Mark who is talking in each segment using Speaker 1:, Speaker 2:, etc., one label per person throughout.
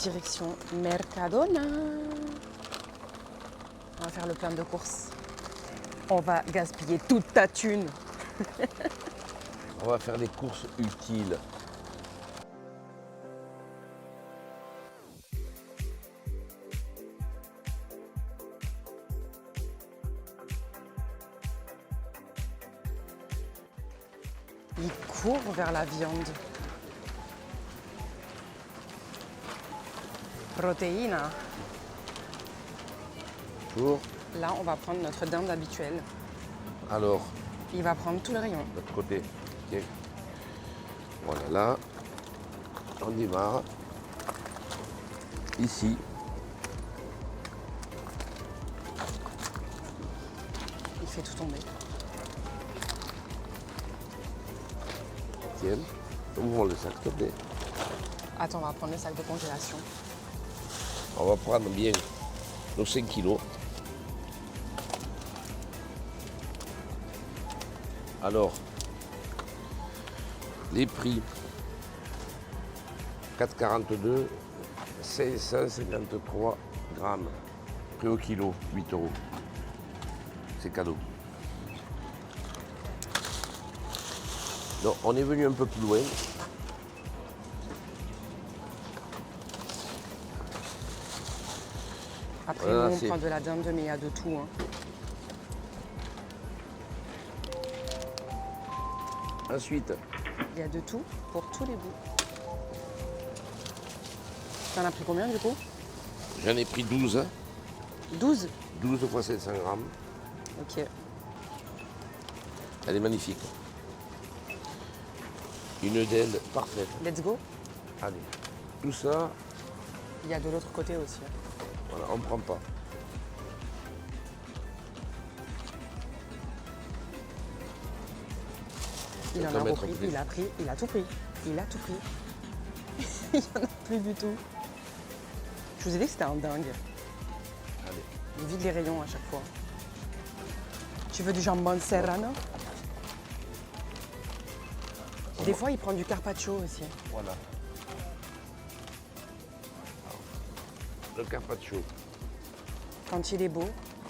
Speaker 1: Direction Mercadona. On va faire le plein de courses. On va gaspiller toute ta thune.
Speaker 2: On va faire des courses utiles.
Speaker 1: Il court vers la viande. Protéines.
Speaker 2: Toujours.
Speaker 1: Là, on va prendre notre dinde habituelle.
Speaker 2: Alors,
Speaker 1: Il va prendre tout le rayon.
Speaker 2: de l'autre côté. Tiens. Voilà, là. On démarre. Ici.
Speaker 1: Il fait tout tomber.
Speaker 2: Tiens. Ouvrons le sac, s'il te plaît.
Speaker 1: Attends, on va prendre le sac de congélation.
Speaker 2: On va prendre bien nos 5 kilos. Alors, les prix 4,42, 553 grammes. Prix au kilo, 8 euros. C'est cadeau. Donc, on est venu un peu plus loin.
Speaker 1: Après,
Speaker 2: Voilà,
Speaker 1: nous, on
Speaker 2: c'est-
Speaker 1: prend de la dinde, mais il y a de tout. Hein.
Speaker 2: Ensuite,
Speaker 1: Il y a de tout pour tous les goûts. T'en as pris combien du coup?
Speaker 2: j'en ai pris 12.
Speaker 1: 12.
Speaker 2: 12 fois 700 grammes.
Speaker 1: Ok.
Speaker 2: Elle est magnifique. Une dinde parfaite.
Speaker 1: Let's go.
Speaker 2: Allez, tout ça,
Speaker 1: Il y a de l'autre côté aussi.
Speaker 2: voilà, on ne prend pas.
Speaker 1: Il en
Speaker 2: peut
Speaker 1: a
Speaker 2: mettre
Speaker 1: repris,
Speaker 2: plus.
Speaker 1: il a pris, il a tout pris. Il a tout pris. Il n'y en a plus du tout. Je vous ai dit que c'était un dingue.
Speaker 2: Allez,
Speaker 1: Il vide les rayons à chaque fois. Tu veux du jambon serrano? Des fois, il prend du carpaccio aussi.
Speaker 2: voilà. Le carpaccio.
Speaker 1: Quand il est beau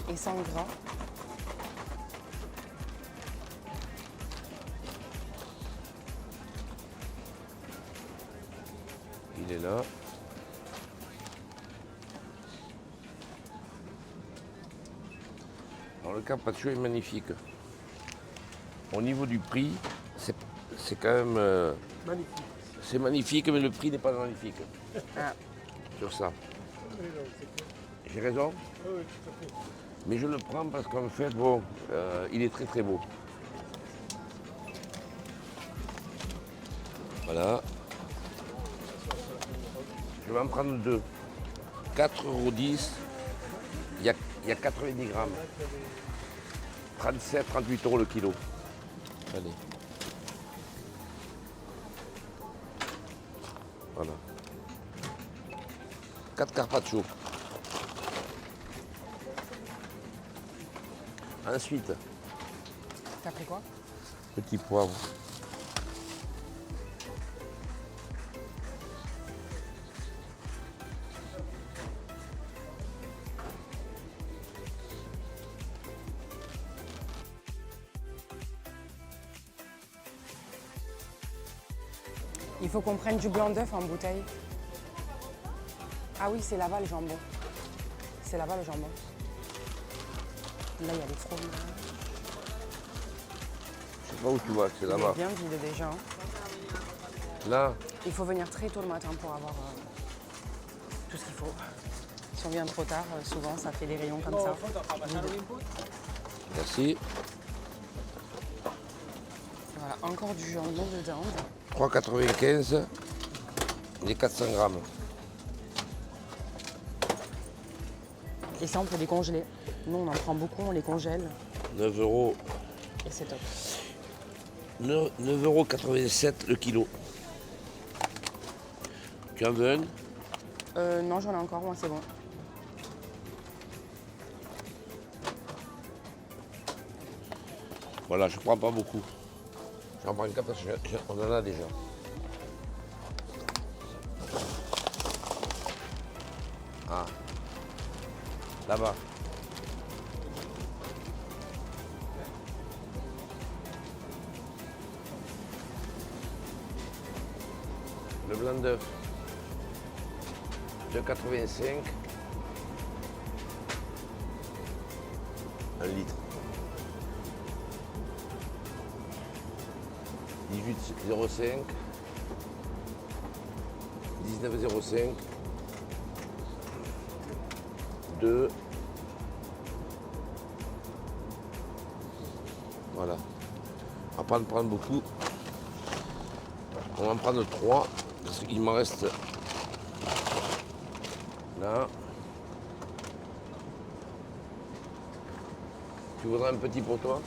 Speaker 1: et sans gras.
Speaker 2: Il est là. Alors le carpaccio est magnifique. Au niveau du prix, c'est quand même...
Speaker 3: Magnifique.
Speaker 2: c'est magnifique, mais le prix n'est pas magnifique
Speaker 1: Ah,
Speaker 2: sur ça.
Speaker 3: Oui, non, c'est clair.
Speaker 2: J'ai raison,
Speaker 3: Oui, oui, tout à fait.
Speaker 2: mais je le prends parce qu'en fait, bon, il est très très beau. Voilà. Je vais en prendre deux. 4,10 €. Il y a 90 grammes. 37, 38 € le kilo. Allez. Voilà. 4 carpaccio. Ensuite,
Speaker 1: t'as pris quoi?
Speaker 2: petit poivre.
Speaker 1: Il faut qu'on prenne du blanc d'œuf en bouteille. Ah oui, c'est là-bas le jambon. C'est là-bas le jambon. Là, il y a les fromages.
Speaker 2: Je sais pas où tu vois, c'est
Speaker 1: Il
Speaker 2: là-bas.
Speaker 1: est bien vide déjà. Hein.
Speaker 2: Là,
Speaker 1: Il faut venir très tôt le matin pour avoir tout ce qu'il faut. Si on vient trop tard, souvent ça fait des rayons comme ça.
Speaker 2: merci.
Speaker 1: Voilà, encore du jambon de dinde.
Speaker 2: 3,95 les 400 grammes.
Speaker 1: Et ça, on peut les congeler. Nous, on en prend beaucoup, on les congèle
Speaker 2: 9 €.
Speaker 1: et c'est top.
Speaker 2: 9,87 € le kilo. Tu en veux un?
Speaker 1: Non, j'en ai encore, moi, c'est bon.
Speaker 2: Voilà, je prends pas beaucoup. J'en prends qu'un parce qu'on en a déjà. Ah. Là-bas. Le blanc d'œuf. 2,85. 1 litre. 18,05. 19,05. 2. Voilà. On va pas en prendre beaucoup. On va en prendre 3. Parce qu'il m'en reste là. Tu voudrais un petit pour toi?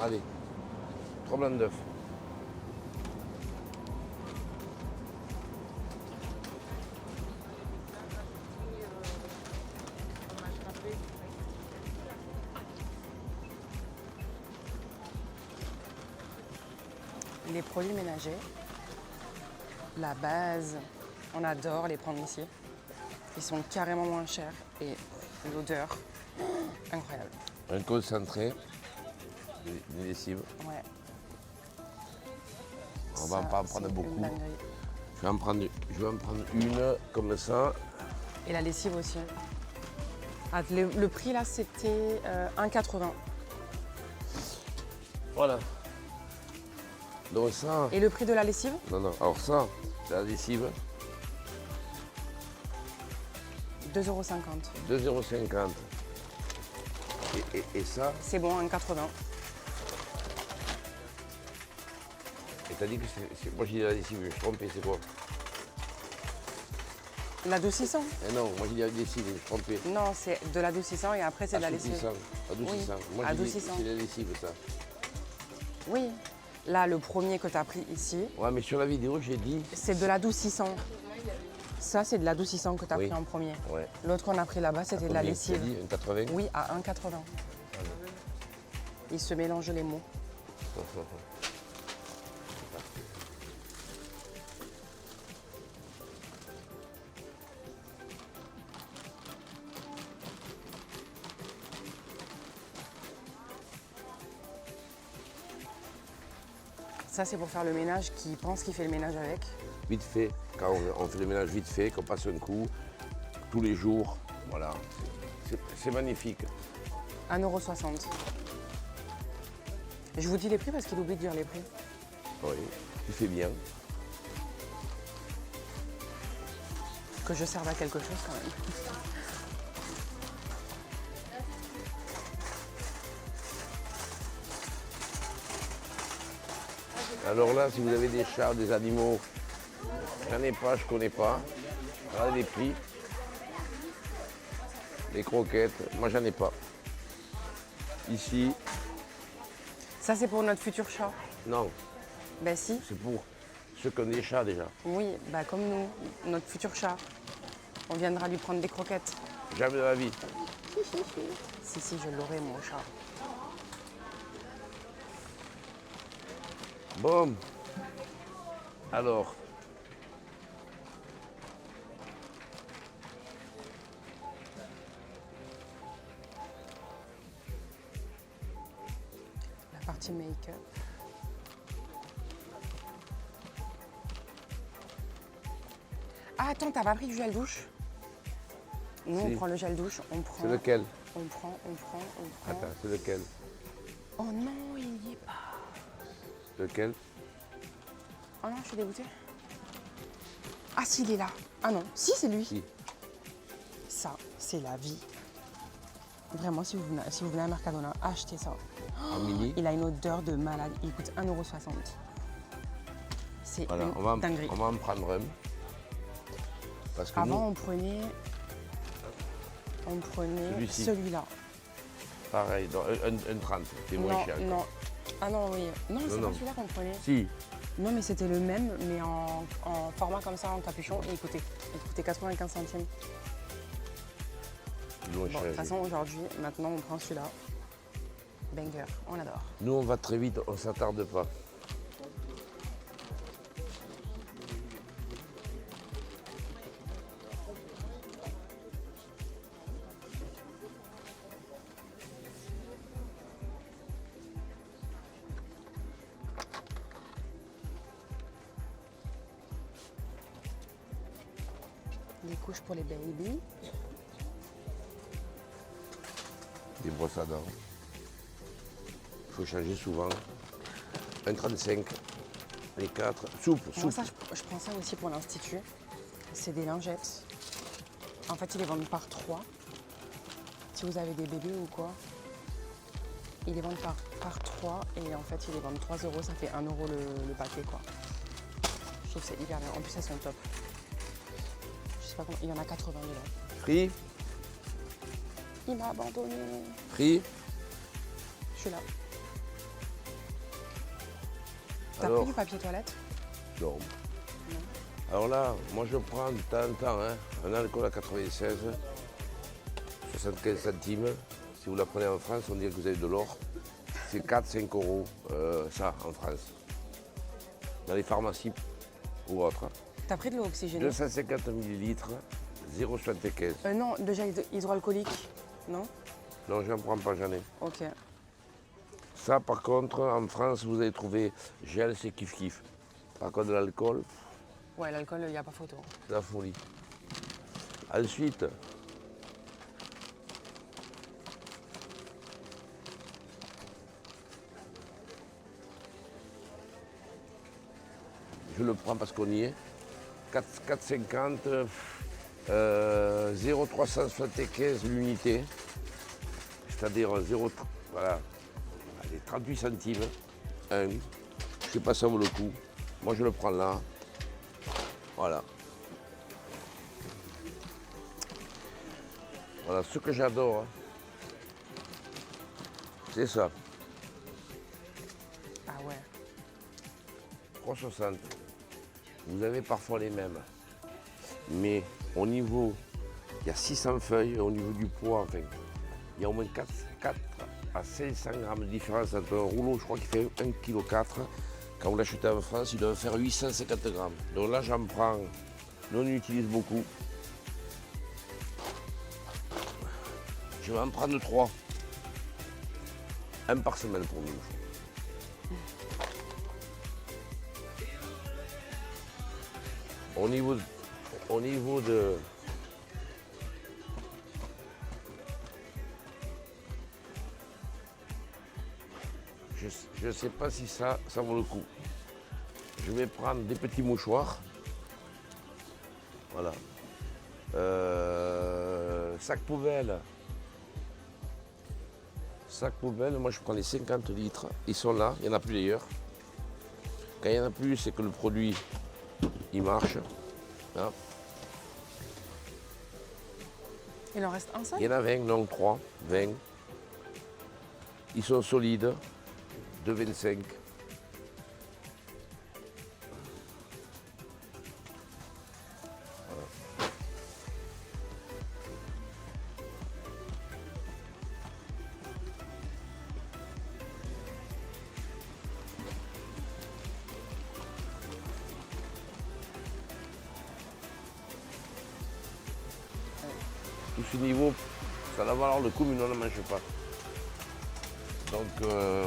Speaker 2: Allez, 3 blancs d'œufs.
Speaker 1: Les produits ménagers, la base, on adore les prendre ici. Ils sont carrément moins chers et l'odeur, incroyable.
Speaker 2: Un concentré, une lessive.
Speaker 1: Ouais.
Speaker 2: On va
Speaker 1: Ça,
Speaker 2: pas en
Speaker 1: c'est
Speaker 2: prendre
Speaker 1: une
Speaker 2: beaucoup.
Speaker 1: dinguerie.
Speaker 2: Je vais en prendre une comme ça.
Speaker 1: Et la lessive aussi. Ah, le prix là, c'était 1,80.
Speaker 2: Voilà. Donc ça,
Speaker 1: Et le prix de la lessive?
Speaker 2: non, alors ça, c'est la lessive,
Speaker 1: 2,50 €.
Speaker 2: 2,50 €. Et ça,
Speaker 1: C'est bon, 1,80.
Speaker 2: et t'as dit que moi j'ai dit la lessive, je me suis trompé, c'est quoi?
Speaker 1: L'adoucissant?
Speaker 2: Eh non, moi j'ai dit la lessive, je me suis trompé.
Speaker 1: Non, c'est de l'adoucissant et après c'est de la lessive.
Speaker 2: Adoucissant.
Speaker 1: Oui,
Speaker 2: Moi j'ai dit
Speaker 1: adoucissant.
Speaker 2: c'est la lessive ça.
Speaker 1: Oui. Là, le premier que tu as pris ici,
Speaker 2: Ouais, mais sur la vidéo j'ai dit.
Speaker 1: c'est de l'adoucissant. Ça, c'est de l'adoucissant que tu as
Speaker 2: Oui.
Speaker 1: pris en premier.
Speaker 2: Ouais.
Speaker 1: L'autre qu'on a pris là-bas, c'était de la
Speaker 2: Combien?
Speaker 1: lessive.
Speaker 2: T'as dit un 80?
Speaker 1: Oui, à 1,80. Ils se mélangent les mots. Ça, c'est pour faire le ménage qui pense qu'il fait le ménage avec.
Speaker 2: Vite fait, quand on fait le ménage vite fait, qu'on passe un coup, tous les jours, voilà. C'est magnifique.
Speaker 1: 1,60 €. Je vous dis les prix parce qu'il oublie de dire les prix.
Speaker 2: Oui, tu fais bien.
Speaker 1: Que je serve à quelque chose quand même.
Speaker 2: Alors là, si vous avez des chats, des animaux, j'en ai pas, je connais pas. Regardez les prix. Les croquettes, moi j'en ai pas. Ici,
Speaker 1: Ça, c'est pour notre futur chat.
Speaker 2: non,
Speaker 1: Ben si,
Speaker 2: c'est pour ceux qui ont des chats déjà.
Speaker 1: oui, bah comme nous, notre futur chat. On viendra lui prendre des croquettes.
Speaker 2: Jamais de la vie.
Speaker 1: Si, je l'aurai, mon chat.
Speaker 2: Bon, alors,
Speaker 1: La partie make-up. Ah, attends, t'as pas pris du gel douche? Nous,
Speaker 2: Si.
Speaker 1: on prend le gel douche, on prend.
Speaker 2: c'est lequel?
Speaker 1: On prend.
Speaker 2: Attends, c'est lequel?
Speaker 1: Oh non, il n'y est pas.
Speaker 2: Lequel?
Speaker 1: Oh non, je suis dégoûtée. Ah si, il est là. Ah non, si, c'est lui.
Speaker 2: Si.
Speaker 1: Ça, c'est la vie. Vraiment, si vous venez à Mercadona, achetez ça.
Speaker 2: En mini?
Speaker 1: Il a une odeur de malade. Il coûte 1,60 €. C'est
Speaker 2: Voilà,
Speaker 1: une
Speaker 2: on va
Speaker 1: dinguerie.
Speaker 2: en prendre un. Parce que
Speaker 1: Avant,
Speaker 2: nous,
Speaker 1: on prenait
Speaker 2: Celui-ci.
Speaker 1: celui-là.
Speaker 2: pareil, dans un 30, c'est moins
Speaker 1: Non,
Speaker 2: cher.
Speaker 1: non. Ah non, oui. Non, c'est
Speaker 2: non.
Speaker 1: pas celui-là qu'on prenait.
Speaker 2: Si,
Speaker 1: Non, mais c'était le même, mais en format comme ça, en capuchon, et il coûtait 95 centimes.
Speaker 2: moins
Speaker 1: Bon, de
Speaker 2: cher.
Speaker 1: toute façon, aujourd'hui, maintenant, on prend celui-là. banger, on adore.
Speaker 2: Nous, on va très vite, on ne s'attarde pas.
Speaker 1: Des couches pour les baby.
Speaker 2: Des brosses à dents. Il faut changer souvent. 1,35. Les 4. Soupe,
Speaker 1: Moi,
Speaker 2: soupe.
Speaker 1: ça, je prends ça aussi pour l'Institut. C'est des lingettes. En fait, ils les vendent par 3. Si vous avez des bébés ou quoi, ils les vendent par 3. Et en fait, ils les vendent 3 euros. Ça fait 1 euro le paquet, quoi. Je trouve que c'est hyper bien. En plus, elles sont top. Je sais pas comment. Il y en a 80 dedans.
Speaker 2: Free.
Speaker 1: Il m'a abandonné.
Speaker 2: Free.
Speaker 1: Je suis là. T'as
Speaker 2: Alors
Speaker 1: pris du papier toilette?
Speaker 2: Non. Alors là, moi je prends de temps en temps un alcool à 96, 75 centimes. Si vous la prenez en France, on dirait que vous avez de l'or. C'est 4-5 euros, ça, en France. Dans les pharmacies ou autres.
Speaker 1: T'as pris de l'eau oxygénée?
Speaker 2: 250 ml, 0,75.
Speaker 1: Non, déjà hydroalcoolique. Non?
Speaker 2: Non, je n'en prends pas, j'en ai.
Speaker 1: Ok.
Speaker 2: Ça, par contre, en France, vous allez trouver gel, c'est kiff-kiff. Par contre, de l'alcool,
Speaker 1: Ouais, l'alcool, il n'y a pas photo.
Speaker 2: c'est la folie. Ensuite, je le prends parce qu'on y est. 4,50, 0,375 l'unité. C'est-à-dire 0, voilà, allez, 38 centimes. Un. Je sais pas si ça vaut le coup. Moi, je le prends là. Voilà. Voilà, ce que j'adore, c'est ça.
Speaker 1: Ah ouais.
Speaker 2: 3,60. Vous avez parfois les mêmes. Mais au niveau, il y a 600 feuilles, au niveau du poids, enfin, il y a au moins 4 à 500 grammes de différence entre un rouleau, je crois qu'il fait 1,4 kg. Quand vous l'achetez en France, il doit faire 850 grammes. Donc là, j'en prends, nous on utilise beaucoup. Je vais en prendre 3. Un par semaine pour nous. Au niveau de... Je ne sais pas si ça vaut le coup. Je vais prendre des petits mouchoirs. Voilà. Sac poubelle. Sac poubelle, moi je prends les 50 litres. Ils sont là, il n'y en a plus d'ailleurs. Quand il n'y en a plus, c'est que le produit, il marche. Hein.
Speaker 1: Il en reste un seul?
Speaker 2: Il y en a 20, donc 3, 20. Ils sont solides, 2,25. Tout ce niveau, ça va valoir le coup, mais nous on ne mange pas. Donc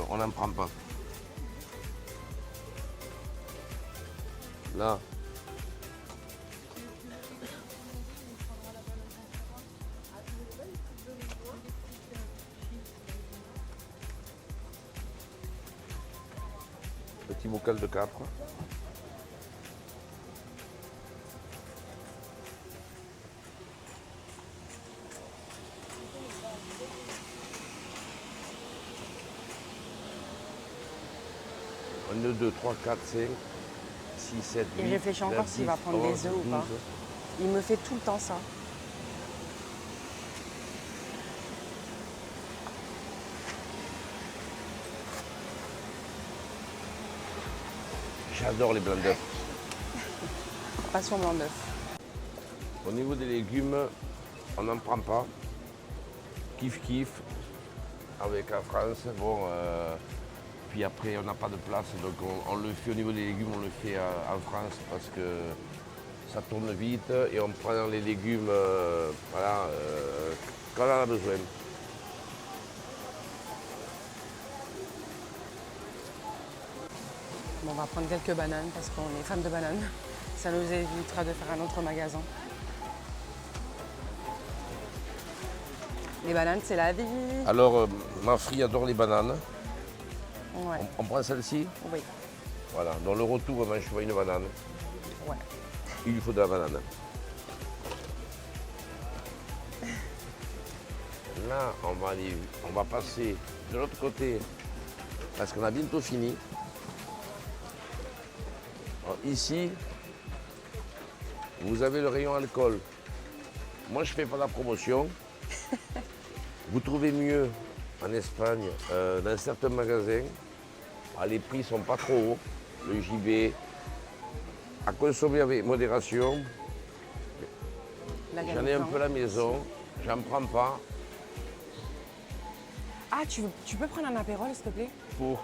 Speaker 2: on n'en prend pas. Là. Petit bocal de capre. Un, 2, 3, 4, 5, 6, 7, 8.
Speaker 1: Il réfléchit encore s'il va prendre des œufs ou pas. Il me fait tout le temps ça.
Speaker 2: J'adore les blancs d'œufs.
Speaker 1: Passion blanc d'œuf.
Speaker 2: Au niveau des légumes, on n'en prend pas. Kiff kiff. avec la France. Bon, puis après, on n'a pas de place, donc on le fait au niveau des légumes, on le fait en France parce que ça tourne vite et on prend les légumes voilà, quand on en a besoin.
Speaker 1: Bon, on va prendre quelques bananes parce qu'on est fan de bananes. Ça nous évitera de faire un autre magasin. Les bananes, c'est la vie.
Speaker 2: Alors, ma fille adore les bananes.
Speaker 1: Ouais,
Speaker 2: On prend celle-ci.
Speaker 1: oui,
Speaker 2: Voilà, dans le retour, on mange pas une banane.
Speaker 1: ouais.
Speaker 2: Il lui faut de la banane. Là, on va passer de l'autre côté parce qu'on a bientôt fini. Alors, ici, vous avez le rayon alcool. Moi, je ne fais pas la promotion. Vous trouvez mieux en Espagne, dans certains magasins. Ah, les prix ne sont pas trop hauts. Le gibier, à consommer avec modération.
Speaker 1: La
Speaker 2: J'en ai un peu à la maison, j'en prends pas
Speaker 1: Ah, tu peux prendre un apérole, s'il te plaît?
Speaker 2: pour.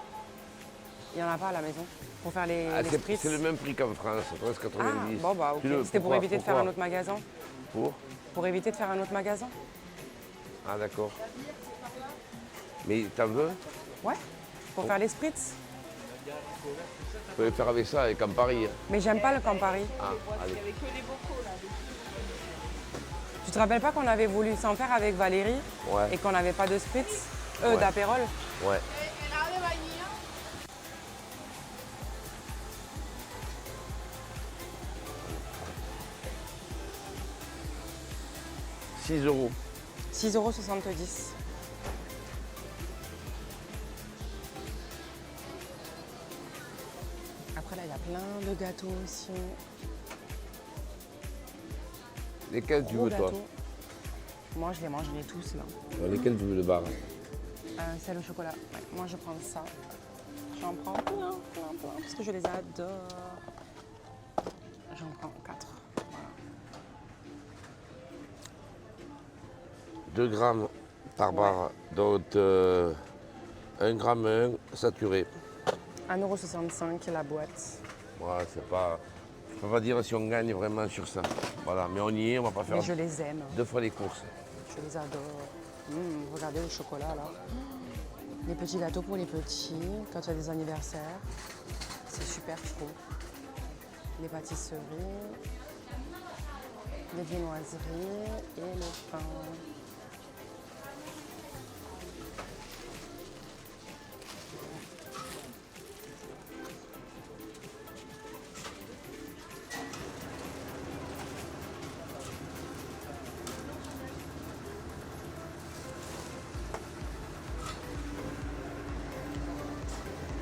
Speaker 1: Il n'y en a pas à la maison pour faire les spritz.
Speaker 2: C'est le même prix qu'en France, 13,90.
Speaker 1: Ah, bon, bah, ok.
Speaker 2: Tu le-
Speaker 1: C'était pour
Speaker 2: pourquoi-
Speaker 1: éviter de faire un
Speaker 2: pourquoi
Speaker 1: autre magasin.
Speaker 2: Pour
Speaker 1: Pour éviter de faire un autre magasin?
Speaker 2: Ah, d'accord. Mais t'en veux?
Speaker 1: Ouais, pour faire les spritz.
Speaker 2: Tu peux le faire avec ça, avec Campari. Hein.
Speaker 1: Mais j'aime pas le Campari.
Speaker 2: Ah, allez.
Speaker 1: Tu te rappelles pas qu'on avait voulu s'en faire avec Valérie
Speaker 2: Ouais.
Speaker 1: et qu'on n'avait pas de spritz,
Speaker 2: Ouais.
Speaker 1: d'apérole?
Speaker 2: Ouais. €6.
Speaker 1: 6,70 €. Après là, il y a plein de gâteaux aussi.
Speaker 2: Lesquels tu
Speaker 1: Gros
Speaker 2: veux, toi?
Speaker 1: gâteaux. Moi, je les mangerai tous là.
Speaker 2: Lesquels tu veux, le bar?
Speaker 1: C'est le chocolat. Ouais, moi, je prends ça. J'en prends plein, parce que je les adore. J'en prends 4.
Speaker 2: 2 grammes par barre, donc 1 gramme 1 saturé.
Speaker 1: 1,65 € la boîte.
Speaker 2: Voilà, c'est pas. Je peux pas dire si on gagne vraiment sur ça. Voilà, mais on y est, on va pas faire
Speaker 1: Mais je les aime.
Speaker 2: 2 fois les courses.
Speaker 1: Je les adore. Regardez le chocolat là. Les petits gâteaux pour les petits, quand il y a des anniversaires. C'est super chaud. Les pâtisseries, les viennoiseries et le pain.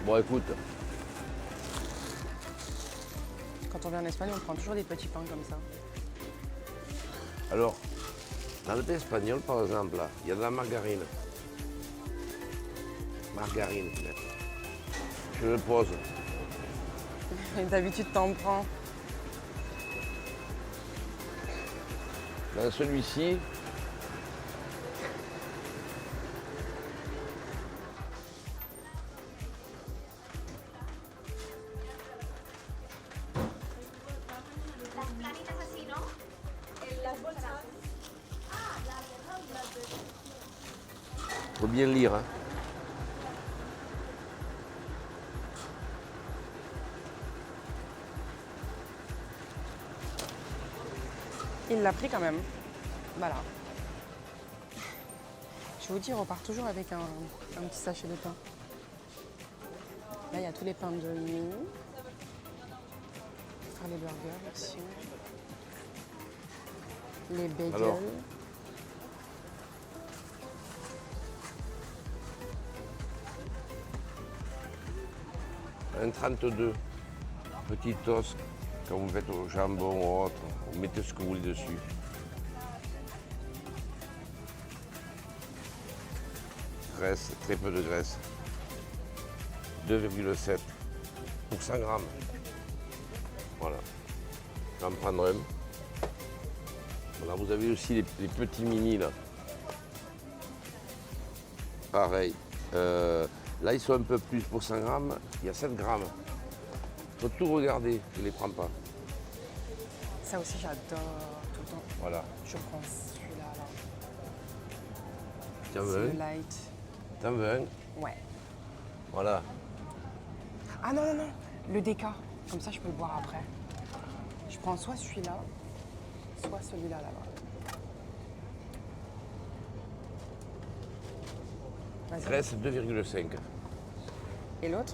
Speaker 2: Bon, écoute,
Speaker 1: Quand on vient en Espagne, on prend toujours des petits pains comme ça.
Speaker 2: alors, dans le pain espagnol, par exemple, là, il y a de la margarine. Margarine, mec. Je le pose.
Speaker 1: Et d'habitude, t'en prends.
Speaker 2: Dans celui-ci, faut bien lire. Hein.
Speaker 1: Il l'a pris quand même. Voilà. Je vous dis, on repart toujours avec un petit sachet de pain. Là, il y a tous les pains de mie. Faire les burgers aussi. Les bagels.
Speaker 2: Alors. Un 32, petit toast, quand vous faites au jambon ou autre, vous mettez ce que vous voulez dessus. Graisse, très peu de graisse. 2,7 pour 100 grammes. Voilà. Je vais en prendre un. Voilà, vous avez aussi les petits mini là. pareil. Là, ils sont un peu plus pour 100 grammes. Il y a 7 grammes. Il faut tout regarder, je ne les prends pas.
Speaker 1: Ça aussi, j'adore tout le temps.
Speaker 2: Voilà.
Speaker 1: Je prends celui-là, là.
Speaker 2: T'en
Speaker 1: C'est
Speaker 2: veux
Speaker 1: le
Speaker 2: un?
Speaker 1: light.
Speaker 2: T'en veux un?
Speaker 1: Ouais.
Speaker 2: Voilà.
Speaker 1: Ah non, non, non. Le déca. Comme ça, je peux le boire après. Je prends soit celui-là, soit celui-là, là-bas. Vas-y.
Speaker 2: Graisse 2,5.
Speaker 1: Et l'autre?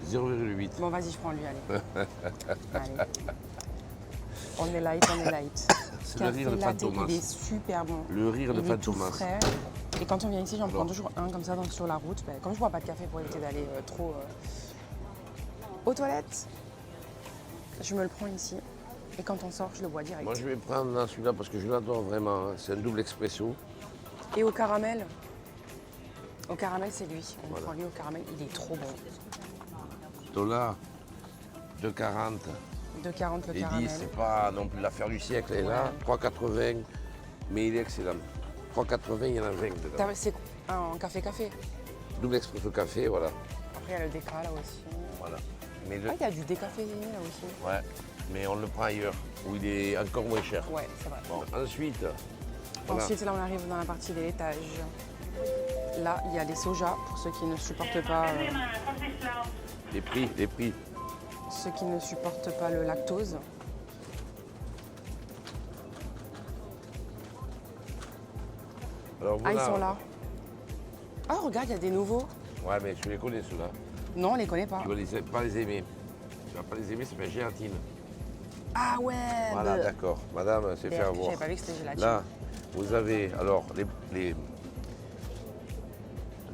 Speaker 2: 0,8.
Speaker 1: Bon, vas-y, je prends lui, allez. Allez. On est light, on est light.
Speaker 2: C'est le rire de
Speaker 1: Café latte,
Speaker 2: Fantomas.
Speaker 1: il est super bon.
Speaker 2: Le rire de
Speaker 1: Il est tout
Speaker 2: Fantomas.
Speaker 1: frais. Et quand on vient ici, j'en prends
Speaker 2: Alors.
Speaker 1: toujours un comme ça donc, sur la route. Ben, comme je bois pas de café pour éviter d'aller trop aux toilettes, je me le prends ici. Et quand on sort, je le bois direct.
Speaker 2: Moi, je vais prendre là, celui-là parce que je l'adore vraiment. Hein. C'est un double expresso.
Speaker 1: Et au caramel. Au caramel, c'est lui. On
Speaker 2: Voilà.
Speaker 1: prend lui au caramel, il est trop bon.
Speaker 2: $, 2,40.
Speaker 1: 2,40 le
Speaker 2: Et 10,
Speaker 1: caramel.
Speaker 2: c'est pas non plus l'affaire du siècle. Et là, 3,80. Mais il est excellent. 3,80, il y en a 20 dedans.
Speaker 1: C'est en café-café.
Speaker 2: Double expresso café, voilà.
Speaker 1: Après, il y a le déca là aussi.
Speaker 2: Voilà. Mais le-
Speaker 1: Ah, il y a du décaféiné là aussi.
Speaker 2: Ouais, mais on le prend ailleurs, où il est encore moins cher.
Speaker 1: Ouais, c'est vrai.
Speaker 2: Bon, ensuite, voilà.
Speaker 1: Ensuite, là, on arrive dans la partie des laitages. Là, il y a les sojas pour ceux qui ne supportent pas,
Speaker 2: Les prix.
Speaker 1: ceux qui ne supportent pas le lactose.
Speaker 2: Alors,
Speaker 1: Ah, ils
Speaker 2: voilà.
Speaker 1: sont là. Ah, regarde, il y a des nouveaux.
Speaker 2: Ouais, mais tu les connais ceux-là.
Speaker 1: Non, on les connaît pas.
Speaker 2: Tu vas pas les aimer. Tu vas pas les aimer, ça s'appelle gélatine.
Speaker 1: Ah ouais.
Speaker 2: Voilà,
Speaker 1: bah.
Speaker 2: d'accord. Madame s'est fait
Speaker 1: Merde,
Speaker 2: avoir.
Speaker 1: j'avais pas vu que c'était gélatine.
Speaker 2: Là, vous avez alors les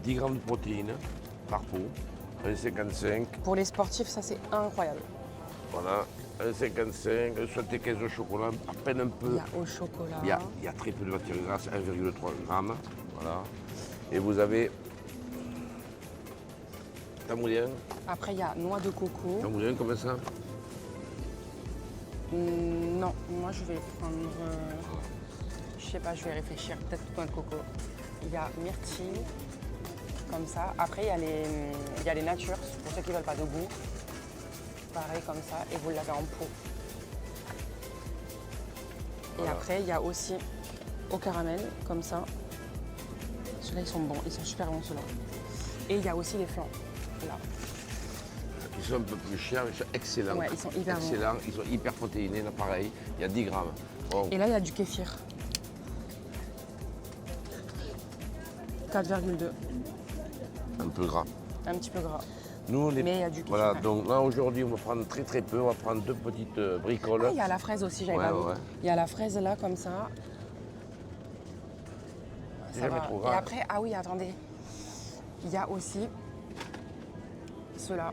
Speaker 2: 10 grammes de protéines par pot, 1,55.
Speaker 1: Pour les sportifs, ça c'est incroyable.
Speaker 2: Voilà, 1,55. Un sauté 15 au chocolat, à peine un
Speaker 1: Il
Speaker 2: peu.
Speaker 1: y a au chocolat.
Speaker 2: Il y a très peu de matière grasse, 1,3 g. Voilà. Et vous avez tamoulien.
Speaker 1: Après, il y a noix de coco.
Speaker 2: Tamoulien comme ça.
Speaker 1: Non, moi je vais prendre. Je sais pas, je vais réfléchir. Peut-être noix de coco. Il y a myrtille, comme ça. Après, il y a les natures, pour ceux qui ne veulent pas de goût. Pareil, comme ça. Et vous l'avez en pot. Et
Speaker 2: Voilà.
Speaker 1: après, il y a aussi au caramel, comme ça. Ceux-là, ils sont bons. Ils sont super bons, ceux-là. Et il y a aussi les flancs. Là.
Speaker 2: Ils sont un peu plus chers, mais ils sont excellents.
Speaker 1: Ouais, ils sont hyper bons.
Speaker 2: excellents. Ils sont hyper protéinés, là pareil. Il y a 10 grammes. Bon,
Speaker 1: Et là, il y a du kéfir. 4,2.
Speaker 2: un peu gras.
Speaker 1: Un petit peu gras.
Speaker 2: Nous, les...
Speaker 1: Mais il y a du
Speaker 2: Voilà,
Speaker 1: kéfir.
Speaker 2: donc là aujourd'hui, on va prendre très très peu. On va prendre 2 petites bricoles.
Speaker 1: Ah, il y a la fraise aussi, j'avais
Speaker 2: Ouais,
Speaker 1: pas vu.
Speaker 2: ouais.
Speaker 1: Il y a la fraise là, comme ça.
Speaker 2: C'est
Speaker 1: Ça
Speaker 2: jamais
Speaker 1: va.
Speaker 2: trop
Speaker 1: Et
Speaker 2: gras.
Speaker 1: après, ah oui, attendez. Il y a aussi ceux-là,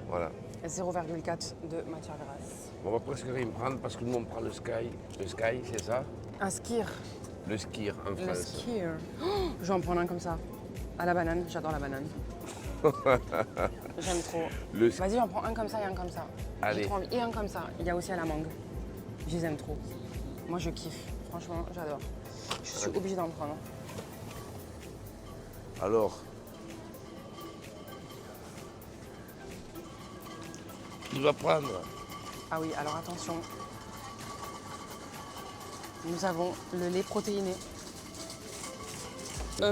Speaker 2: Voilà.
Speaker 1: 0,4 de matière grasse.
Speaker 2: On va presque rien prendre parce que nous, on prend le Sky. Le Sky, c'est ça?
Speaker 1: Un skir.
Speaker 2: Le Skir en
Speaker 1: Le
Speaker 2: France.
Speaker 1: skir. Oh, je vais en prendre un comme ça. À la banane, j'adore la banane. J'aime trop.
Speaker 2: Le-
Speaker 1: Vas-y, j'en prends un comme ça et un comme ça.
Speaker 2: Allez.
Speaker 1: J'ai trop envie. Et un comme ça. Il y a aussi à la mangue. Je les aime trop. Moi, je kiffe. Franchement, j'adore. Je suis obligée d'en prendre.
Speaker 2: Alors, qui va prendre?
Speaker 1: Ah oui, alors attention. Nous avons le lait protéiné.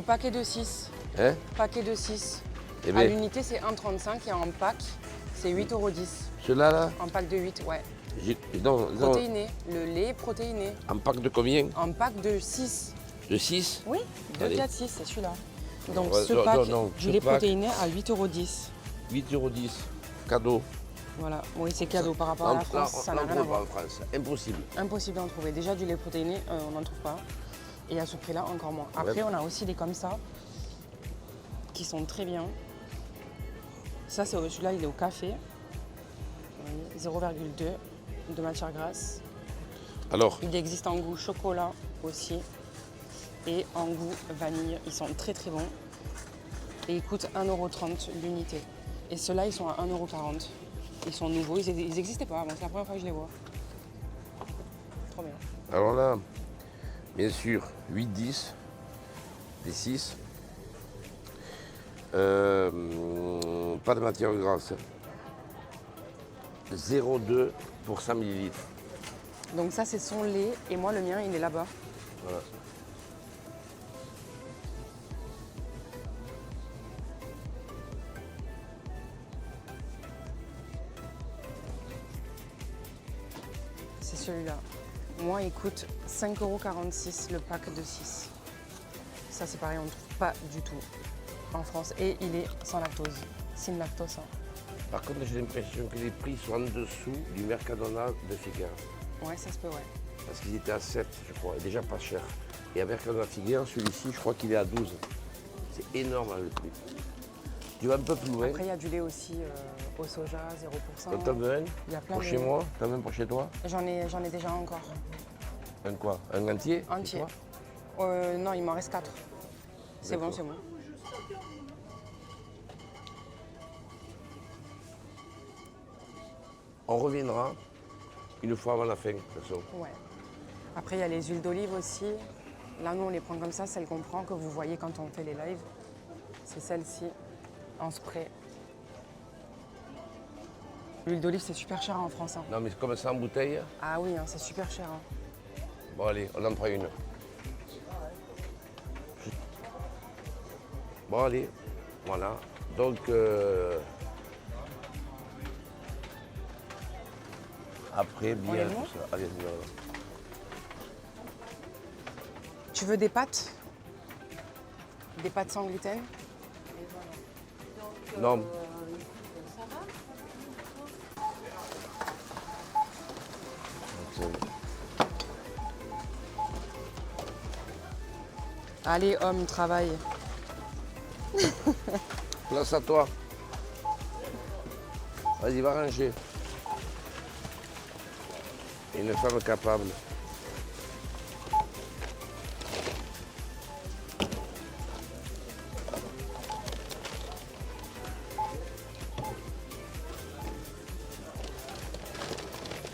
Speaker 1: Paquet de 6.
Speaker 2: Hein?
Speaker 1: Paquet de 6.
Speaker 2: Eh
Speaker 1: À
Speaker 2: bien,
Speaker 1: l'unité, c'est 1,35 et en pack, c'est 8,10 €.
Speaker 2: ceux-là, là,
Speaker 1: En pack de 8, ouais.
Speaker 2: non,
Speaker 1: Protéiné. Le lait protéiné.
Speaker 2: en pack de combien?
Speaker 1: En pack de 6.
Speaker 2: De 6?
Speaker 1: Oui, 2
Speaker 2: Allez.
Speaker 1: 4 6, c'est celui-là. Donc
Speaker 2: Ouais,
Speaker 1: ce
Speaker 2: non,
Speaker 1: pack
Speaker 2: non, non,
Speaker 1: du
Speaker 2: ce
Speaker 1: lait
Speaker 2: pack.
Speaker 1: protéiné à 8,10 €.
Speaker 2: 8,10 €. Cadeau.
Speaker 1: Voilà. Oui, c'est cadeau par rapport à la France, ça n'a
Speaker 2: on
Speaker 1: rien à
Speaker 2: trouve pas
Speaker 1: voir.
Speaker 2: en France. Impossible.
Speaker 1: Impossible d'en trouver. Déjà du lait protéiné, on n'en trouve pas. Et à ce prix-là, encore moins. Après, on a aussi des comme ça, qui sont très bien. Ça, c'est celui-là, il est au café. Vous voyez, 0,2 de matière grasse.
Speaker 2: Alors,
Speaker 1: Il existe en goût chocolat aussi et en goût vanille. Ils sont très très bons. Et ils coûtent 1,30 € l'unité. Et ceux-là, ils sont à 1,40 €. Ils sont nouveaux, ils n'existaient pas avant, c'est la première fois que je les vois. Trop bien.
Speaker 2: Alors là, bien sûr, 8-10, des 6. Pas de matière grasse. 0,2 pour 100 ml.
Speaker 1: Donc ça, c'est son lait. Et moi, le mien, il est là-bas.
Speaker 2: Voilà.
Speaker 1: C'est celui-là. Moi, il coûte 5,46 € le pack de 6. Ça, c'est pareil, on ne trouve pas du tout en France. Et il est sans lactose. Sin lactose. Hein.
Speaker 2: Par contre, j'ai l'impression que les prix sont en dessous du Mercadona de Figueres.
Speaker 1: Ouais, ça se peut, ouais.
Speaker 2: Parce qu'ils étaient à 7, je crois, et déjà pas cher. Et à Mercadona Figueres, celui-ci, je crois qu'il est à 12. C'est énorme hein, le prix. Tu vas un peu plus loin.
Speaker 1: Après, il y a du lait aussi au soja, 0%.
Speaker 2: T'en veux un
Speaker 1: Il y a plein
Speaker 2: pour
Speaker 1: de...
Speaker 2: chez moi? T'en as un pour chez toi?
Speaker 1: J'en ai déjà encore.
Speaker 2: Un quoi? Un entier? chez
Speaker 1: Entier.
Speaker 2: toi
Speaker 1: Non, il m'en reste 4. C'est bon,
Speaker 2: D'accord.
Speaker 1: c'est bon.
Speaker 2: On reviendra une fois avant la fin, de toute façon.
Speaker 1: Ouais. Après, il y a les huiles d'olive aussi. Là, nous, on les prend comme ça, celles qu'on prend, que vous voyez quand on fait les lives. C'est celle-ci, en spray. L'huile d'olive, c'est super cher en France. Hein.
Speaker 2: Non, mais comme ça en bouteille.
Speaker 1: Ah oui, hein, c'est super cher. Hein.
Speaker 2: Bon, allez, on en prend une. Bon, allez, voilà. Donc, après, bien
Speaker 1: est bon
Speaker 2: tout ça. Allez, voilà.
Speaker 1: Tu veux des pâtes? Des pâtes sans gluten?
Speaker 2: Non.
Speaker 1: Allez, homme, travaille.
Speaker 2: Place à toi. Vas-y, va ranger. Une femme capable.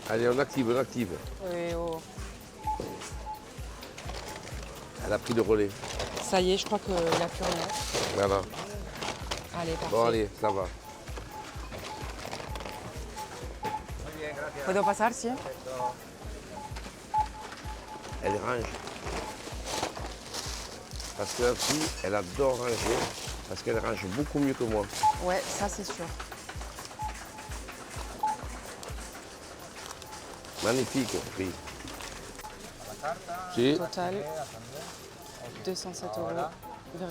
Speaker 2: Allez, on active, on active.
Speaker 1: Oui, oh.
Speaker 2: Elle a pris le relais.
Speaker 1: Ça y est, je crois qu'il n'y a plus rien.
Speaker 2: Voilà.
Speaker 1: Allez, parfait.
Speaker 2: Bon, allez, ça va.
Speaker 1: ¿Puedo pasar, sí?
Speaker 2: Elle range. Parce que la fille, elle adore ranger. Parce qu'elle range beaucoup mieux que moi.
Speaker 1: Ouais, ça c'est sûr.
Speaker 2: Magnifique prix. Si.
Speaker 1: Total, 207,63 €.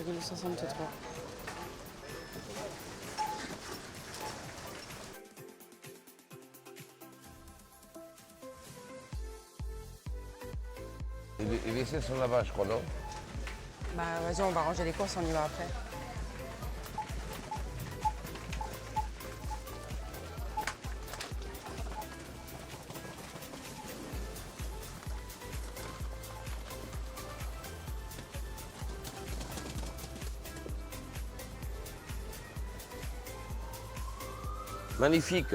Speaker 2: Les WC sont là-bas, je crois, non?
Speaker 1: Bah vas-y, on va ranger les courses, on y va après.
Speaker 2: Magnifique.